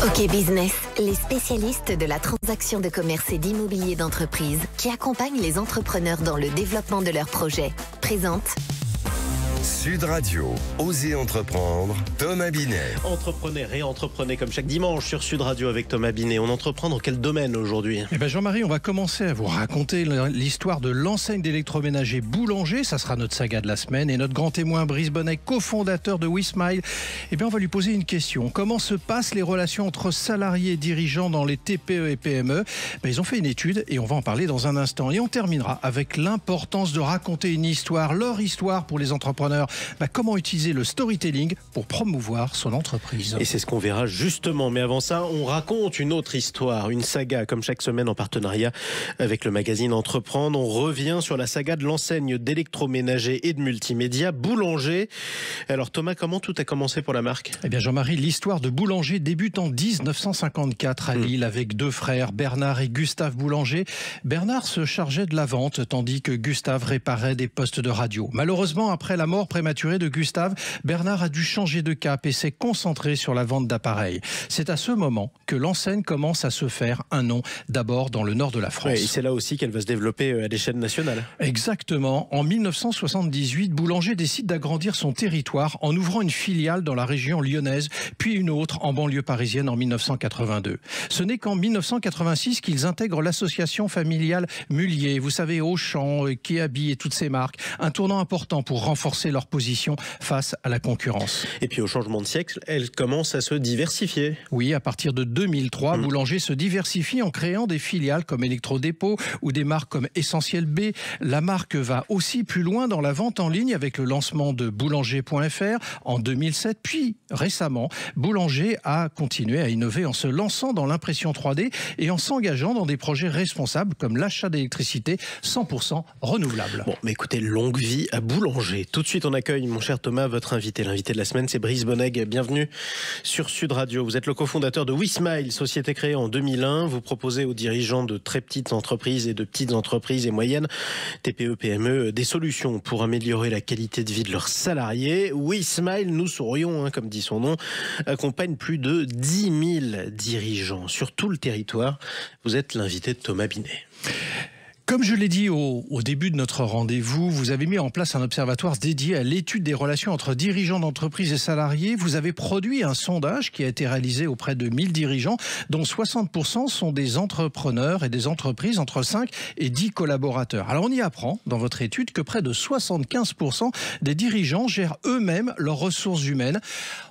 OK Business, les spécialistes de la transaction de commerce et d'immobilier d'entreprise qui accompagnent les entrepreneurs dans le développement de leurs projets. Présente Sud Radio, Osez entreprendre, Thomas Binet. Entreprenez comme chaque dimanche sur Sud Radio avec Thomas Binet. On entreprend dans quel domaine aujourd'hui ? Jean-Marie, on va commencer à vous raconter l'histoire de l'enseigne d'électroménager Boulanger. Ça sera notre saga de la semaine. Et notre grand témoin, Brice Bonnet, cofondateur de WeSmile, on va lui poser une question. Comment se passent les relations entre salariés et dirigeants dans les TPE et PME ? Ils ont fait une étude et on va en parler dans un instant. Et on terminera avec l'importance de raconter une histoire, leur histoire pour les entrepreneurs. Comment utiliser le storytelling pour promouvoir son entreprise. Et c'est ce qu'on verra justement. Mais avant ça, on raconte une autre histoire, une saga, comme chaque semaine en partenariat avec le magazine Entreprendre. On revient sur la saga de l'enseigne d'électroménager et de multimédia Boulanger. Alors Thomas, comment tout a commencé pour la marque ? Jean-Marie, l'histoire de Boulanger débute en 1954 à Lille avec deux frères, Bernard et Gustave Boulanger. Bernard se chargeait de la vente, tandis que Gustave réparait des postes de radio. Malheureusement, après la mort prématurée de Gustave, Bernard a dû changer de cap et s'est concentré sur la vente d'appareils. C'est à ce moment que l'enseigne commence à se faire un nom, d'abord dans le nord de la France. Et c'est là aussi qu'elle va se développer à l'échelle nationale. Exactement. En 1978, Boulanger décide d'agrandir son territoire en ouvrant une filiale dans la région lyonnaise, puis une autre en banlieue parisienne en 1982. Ce n'est qu'en 1986 qu'ils intègrent l'association familiale Mullier. Vous savez, Auchan, Kiabi et toutes ces marques. Un tournant important pour renforcer leur position face à la concurrence. Et puis au changement de siècle, elle commence à se diversifier. Oui, à partir de 2003, Boulanger se diversifie en créant des filiales comme Electrodépôt ou des marques comme Essentiel B. La marque va aussi plus loin dans la vente en ligne avec le lancement de boulanger.fr en 2007. Puis récemment, Boulanger a continué à innover en se lançant dans l'impression 3D et en s'engageant dans des projets responsables comme l'achat d'électricité 100% renouvelable. Bon, mais écoutez, longue vie à Boulanger. Tout de suite, on accueille, mon cher Thomas, votre invité. L'invité de la semaine, c'est Brice Bonnet. Bienvenue sur Sud Radio. Vous êtes le cofondateur de WeSmile, société créée en 2001. Vous proposez aux dirigeants de très petites entreprises et de petites entreprises et moyennes, TPE, PME, des solutions pour améliorer la qualité de vie de leurs salariés. WeSmile, nous sourions, comme dit son nom, accompagne plus de 10 000 dirigeants sur tout le territoire. Vous êtes l'invité de Thomas Binet. Comme je l'ai dit au début de notre rendez-vous, vous avez mis en place un observatoire dédié à l'étude des relations entre dirigeants d'entreprise et salariés. Vous avez produit un sondage qui a été réalisé auprès de 1000 dirigeants, dont 60% sont des entrepreneurs et des entreprises entre 5 et 10 collaborateurs. Alors on y apprend dans votre étude que près de 75% des dirigeants gèrent eux-mêmes leurs ressources humaines.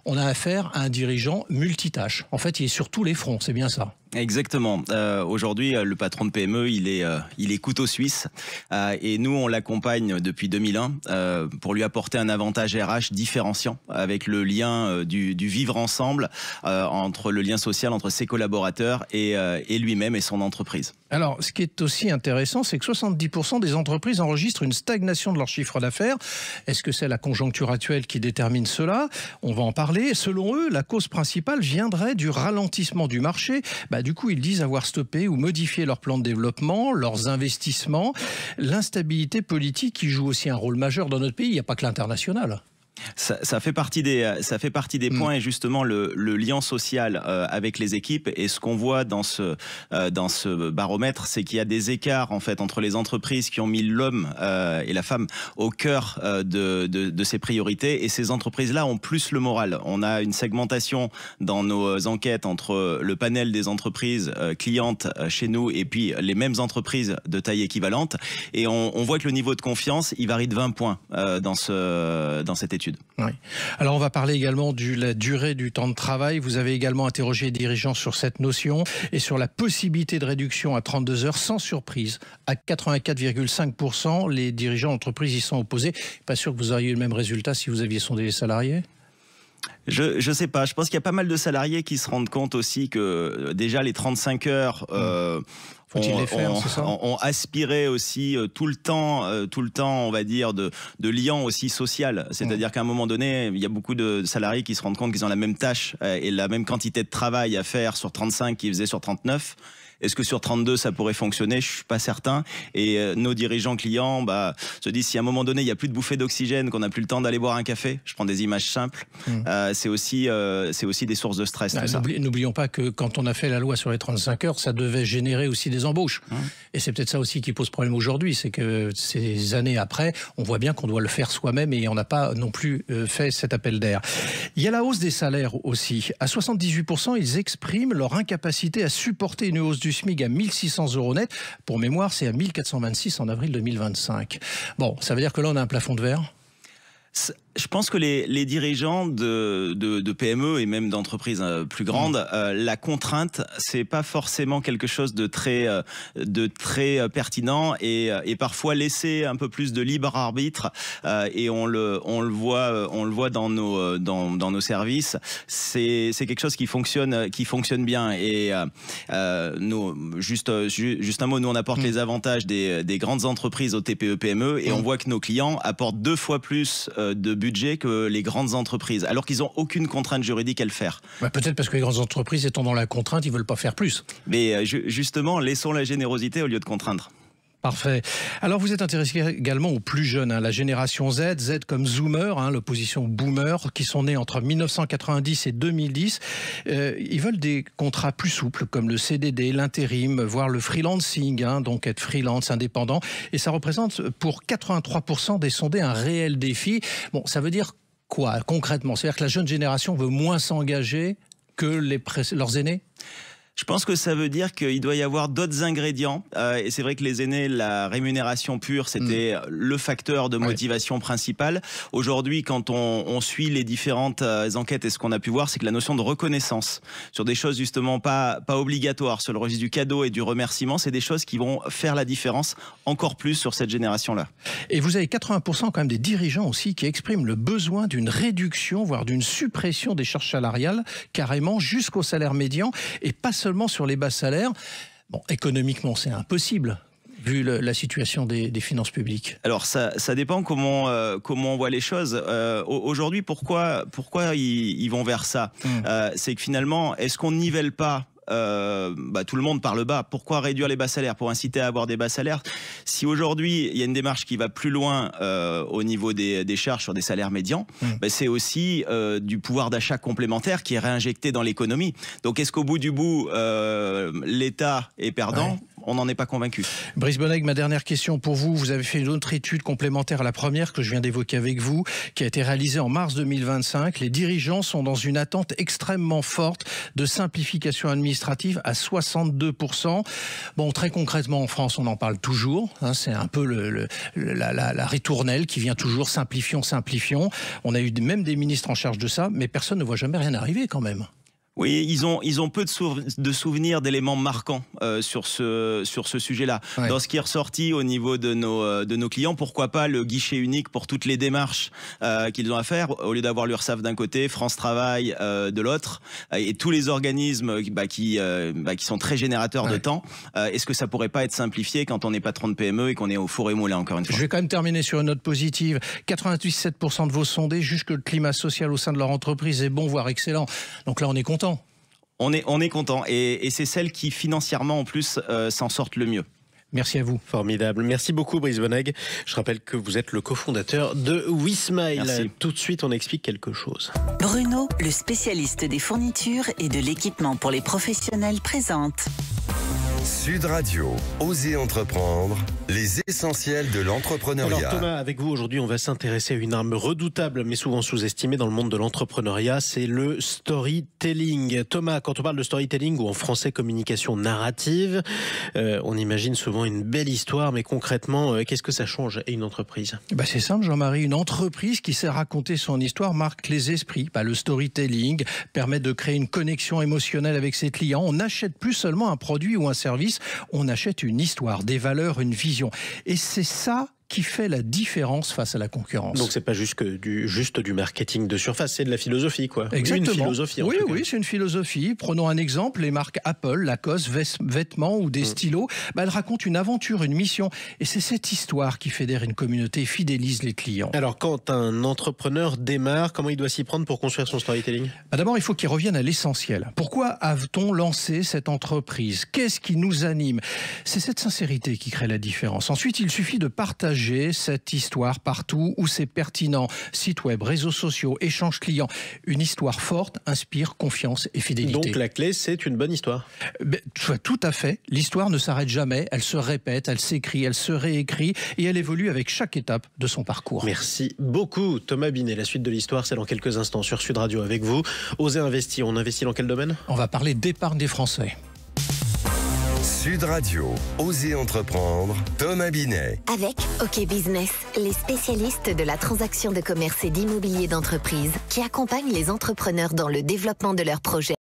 On a affaire à un dirigeant multitâche. En fait, il est sur tous les fronts, c'est bien ça. Exactement. Aujourd'hui, le patron de PME, il est couteau suisse. Et nous, on l'accompagne depuis 2001 pour lui apporter un avantage RH différenciant avec le lien du vivre ensemble, entre le lien social entre ses collaborateurs et lui-même et son entreprise. Alors, ce qui est aussi intéressant, c'est que 70% des entreprises enregistrent une stagnation de leur chiffre d'affaires. Est-ce que c'est la conjoncture actuelle qui détermine cela ? On va en parler. Selon eux, la cause principale viendrait du ralentissement du marché. Du coup, ils disent avoir stoppé ou modifié leur plan de développement, leurs investissements. L'instabilité politique qui joue aussi un rôle majeur dans notre pays. Il n'y a pas que l'international. Ça fait partie des points et justement le lien social avec les équipes, et ce qu'on voit dans ce baromètre, c'est qu'il y a des écarts en fait entre les entreprises qui ont mis l'homme et la femme au cœur de ces priorités, et ces entreprises-là ont plus le moral. On a une segmentation dans nos enquêtes entre le panel des entreprises clientes chez nous et puis les mêmes entreprises de taille équivalente, et on voit que le niveau de confiance il varie de 20 points dans cette étude. Oui. Alors on va parler également de la durée du temps de travail. Vous avez également interrogé les dirigeants sur cette notion et sur la possibilité de réduction à 32 heures. Sans surprise, à 84,5%, les dirigeants d'entreprise y sont opposés. Pas sûr que vous auriez eu le même résultat si vous aviez sondé les salariés ? Je sais pas. Je pense qu'il y a pas mal de salariés qui se rendent compte aussi que déjà les 35 heures Faut-il les faire, c'est ça ? On aspirait aussi tout le temps, on va dire, de lien aussi social. C'est-à-dire qu'à un moment donné, il y a beaucoup de salariés qui se rendent compte qu'ils ont la même tâche et la même quantité de travail à faire sur 35 qu'ils faisaient sur 39. Est-ce que sur 32 ça pourrait fonctionner? Je suis pas certain. Et nos dirigeants clients se disent, si à un moment donné il n'y a plus de bouffée d'oxygène, qu'on n'a plus le temps d'aller boire un café, je prends des images simples, c'est aussi des sources de stress. N'oublions pas que quand on a fait la loi sur les 35 heures, ça devait générer aussi des embauches. Et c'est peut-être ça aussi qui pose problème aujourd'hui, c'est que ces années après, on voit bien qu'on doit le faire soi-même et on n'a pas non plus fait cet appel d'air. Il y a la hausse des salaires aussi. À 78%, ils expriment leur incapacité à supporter une hausse du SMIC à 1 600 € net. Pour mémoire, c'est à 1 426 en avril 2025. Bon, ça veut dire que là, on a un plafond de verre? Je pense que les dirigeants de PME et même d'entreprises plus grandes, la contrainte, c'est pas forcément quelque chose de très pertinent et parfois laisser un peu plus de libre arbitre et on le voit dans nos services. C'est quelque chose qui fonctionne bien et nous juste un mot, nous on apporte les avantages des grandes entreprises aux TPE PME et on voit que nos clients apportent 2 fois plus de budget que les grandes entreprises, alors qu'ils n'ont aucune contrainte juridique à le faire. Peut-être parce que les grandes entreprises étant dans la contrainte, ils ne veulent pas faire plus. Mais justement, laissons la générosité au lieu de contraindre. Parfait. Alors vous êtes intéressé également aux plus jeunes, la génération Z comme Zoomer, l'opposition Boomer, qui sont nés entre 1990 et 2010. Ils veulent des contrats plus souples, comme le CDD, l'intérim, voire le freelancing, donc être freelance, indépendant. Et ça représente pour 83% des sondés un réel défi. Bon, ça veut dire quoi concrètement? C'est-à-dire que la jeune génération veut moins s'engager que leurs aînés? Je pense que ça veut dire qu'il doit y avoir d'autres ingrédients. Et c'est vrai que les aînés, la rémunération pure, c'était le facteur de motivation principal. Aujourd'hui, quand on suit les différentes enquêtes et ce qu'on a pu voir, c'est que la notion de reconnaissance sur des choses justement pas obligatoires, sur le registre du cadeau et du remerciement, c'est des choses qui vont faire la différence encore plus sur cette génération-là. Et vous avez 80% quand même des dirigeants aussi qui expriment le besoin d'une réduction, voire d'une suppression des charges salariales, carrément jusqu'au salaire médian, et pas seulement sur les bas salaires. Bon, économiquement, c'est impossible, vu la situation des finances publiques. Alors, ça dépend comment on voit les choses. Aujourd'hui, pourquoi ils vont vers ça? C'est que finalement, est-ce qu'on nivelle pas tout le monde par le bas? Pourquoi réduire les bas salaires? Pour inciter à avoir des bas salaires. Si aujourd'hui il y a une démarche qui va plus loin au niveau des charges sur des salaires médians, c'est aussi du pouvoir d'achat complémentaire qui est réinjecté dans l'économie. Donc est-ce qu'au bout du bout l'État est perdant? On n'en est pas convaincu. Brice Bonnègue, ma dernière question pour vous. Vous avez fait une autre étude complémentaire à la première que je viens d'évoquer avec vous, qui a été réalisée en mars 2025. Les dirigeants sont dans une attente extrêmement forte de simplification administrative à 62%. Bon, très concrètement, en France, on en parle toujours. C'est un peu la ritournelle qui vient toujours simplifions. On a eu même des ministres en charge de ça, mais personne ne voit jamais rien arriver quand même. Oui, ils ont peu de souvenirs d'éléments marquants sur ce sujet-là. Ouais. Dans ce qui est ressorti au niveau de nos clients, pourquoi pas le guichet unique pour toutes les démarches qu'ils ont à faire, au lieu d'avoir l'URSSAF d'un côté, France Travail de l'autre, et tous les organismes qui sont très générateurs de temps. Est-ce que ça pourrait pas être simplifié quand on est patron de PME et qu'on est au four et moulin, encore une fois? Je vais quand même terminer sur une note positive. 97% de vos sondés jugent que le climat social au sein de leur entreprise est bon, voire excellent. Donc là, on est content. On est content et c'est celles qui financièrement en plus s'en sortent le mieux. Merci à vous. Formidable. Merci beaucoup Brice Bonnègue. Je rappelle que vous êtes le cofondateur de WeSmile. Merci. Tout de suite, on explique quelque chose. Bruno, le spécialiste des fournitures et de l'équipement pour les professionnels, présente Sud Radio, Osez entreprendre, les essentiels de l'entrepreneuriat. Alors Thomas, avec vous aujourd'hui, on va s'intéresser à une arme redoutable mais souvent sous-estimée dans le monde de l'entrepreneuriat, c'est le storytelling. Thomas, quand on parle de storytelling ou en français communication narrative, on imagine souvent une belle histoire, mais concrètement, qu'est-ce que ça change à une entreprise? C'est simple Jean-Marie, une entreprise qui sait raconter son histoire marque les esprits. Le storytelling permet de créer une connexion émotionnelle avec ses clients. On n'achète plus seulement un produit ou un service, on achète une histoire, des valeurs, une vision. Et c'est ça qui fait la différence face à la concurrence. Donc c'est pas juste du marketing de surface, c'est de la philosophie, quoi. Exactement. Une philosophie. Oui, c'est une philosophie. Prenons un exemple, les marques Apple, Lacoste, vêtements ou des stylos. Elles racontent une aventure, une mission. Et c'est cette histoire qui fédère une communauté, fidélise les clients. Alors quand un entrepreneur démarre, comment il doit s'y prendre pour construire son storytelling ? D'abord, il faut qu'il revienne à l'essentiel. Pourquoi a-t-on lancé cette entreprise ? Qu'est-ce qui nous anime ? C'est cette sincérité qui crée la différence. Ensuite, il suffit de partager cette histoire partout où c'est pertinent. Site web, réseaux sociaux, échanges clients. Une histoire forte inspire confiance et fidélité. Donc la clé, c'est une bonne histoire. Tout à fait. L'histoire ne s'arrête jamais. Elle se répète, elle s'écrit, elle se réécrit et elle évolue avec chaque étape de son parcours. Merci beaucoup Thomas Binet. La suite de l'histoire, c'est dans quelques instants sur Sud Radio avec vous. Osez investir. On investit dans quel domaine ? On va parler d'épargne des Français. Sud Radio, Osez entreprendre, Thomas Binet. Avec OK Business, les spécialistes de la transaction de commerce et d'immobilier d'entreprise qui accompagnent les entrepreneurs dans le développement de leurs projets.